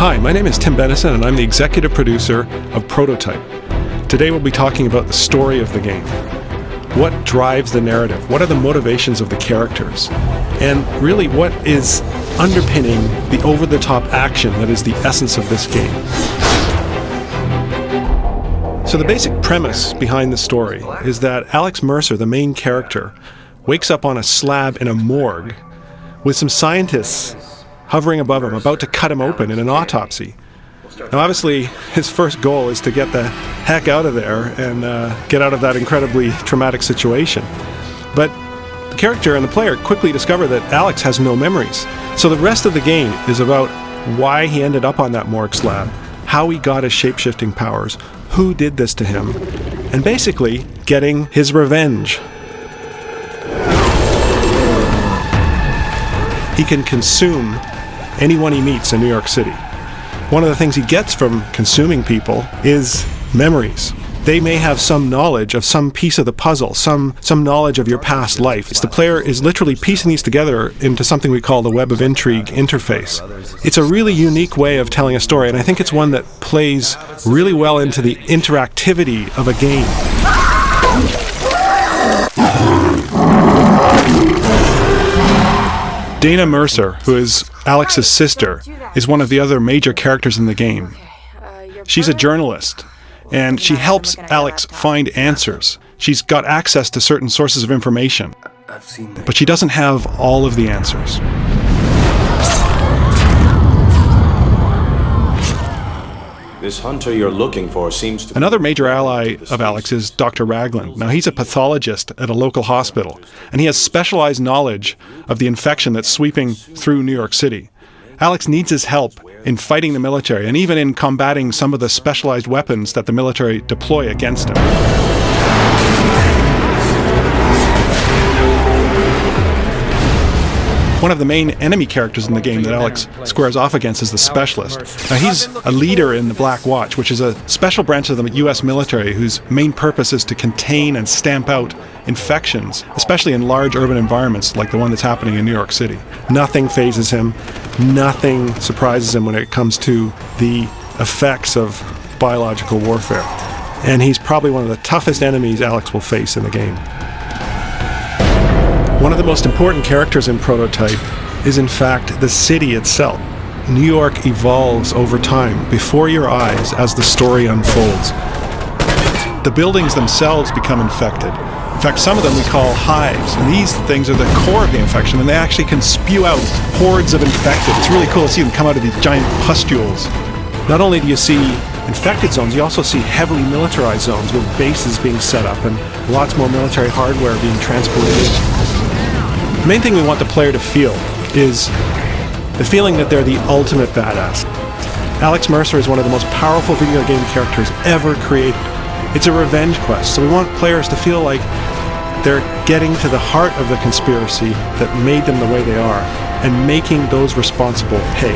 Hi, my name is Tim Bennison and I'm the executive producer of Prototype. Today we'll be talking about the story of the game. What drives the narrative? What are the motivations of the characters? And really, what is underpinning the over-the-top action that is the essence of this game? So the basic premise behind the story is that Alex Mercer, the main character, wakes up on a slab in a morgue with some scientists hovering above him, about to cut him open in an autopsy. Now obviously, his first goal is to get the heck out of there and get out of that incredibly traumatic situation. But the character and the player quickly discover that Alex has no memories. So the rest of the game is about why he ended up on that morgue slab, how he got his shape-shifting powers, who did this to him, and basically getting his revenge. He can consume anyone he meets in New York City. One of the things he gets from consuming people is memories. They may have some knowledge of some piece of the puzzle, some knowledge of your past life. The player is literally piecing these together into something we call the Web of Intrigue interface. It's a really unique way of telling a story, and I think it's one that plays really well into the interactivity of a game. Dana Mercer, who is Alex's sister, is one of the other major characters in the game. She's a journalist, and she helps Alex find answers. She's got access to certain sources of information, but she doesn't have all of the answers. This hunter you're looking for seems to... Another major ally of Alex is Dr. Ragland. Now, he's a pathologist at a local hospital, and he has specialized knowledge of the infection that's sweeping through New York City. Alex needs his help in fighting the military, and even in combating some of the specialized weapons that the military deploy against him. One of the main enemy characters in the game that Alex squares off against is the Specialist. Now, he's a leader in the Black Watch, which is a special branch of the U.S. military whose main purpose is to contain and stamp out infections, especially in large urban environments like the one that's happening in New York City. Nothing phases him, nothing surprises him when it comes to the effects of biological warfare. And he's probably one of the toughest enemies Alex will face in the game. One of the most important characters in Prototype is, in fact, the city itself. New York evolves over time, before your eyes, as the story unfolds. The buildings themselves become infected. In fact, some of them we call hives, and these things are the core of the infection, and they actually can spew out hordes of infected. It's really cool to see them come out of these giant pustules. Not only do you see infected zones, you also see heavily militarized zones with bases being set up and lots more military hardware being transported in. The main thing we want the player to feel is the feeling that they're the ultimate badass. Alex Mercer is one of the most powerful video game characters ever created. It's a revenge quest, so we want players to feel like they're getting to the heart of the conspiracy that made them the way they are and making those responsible pay.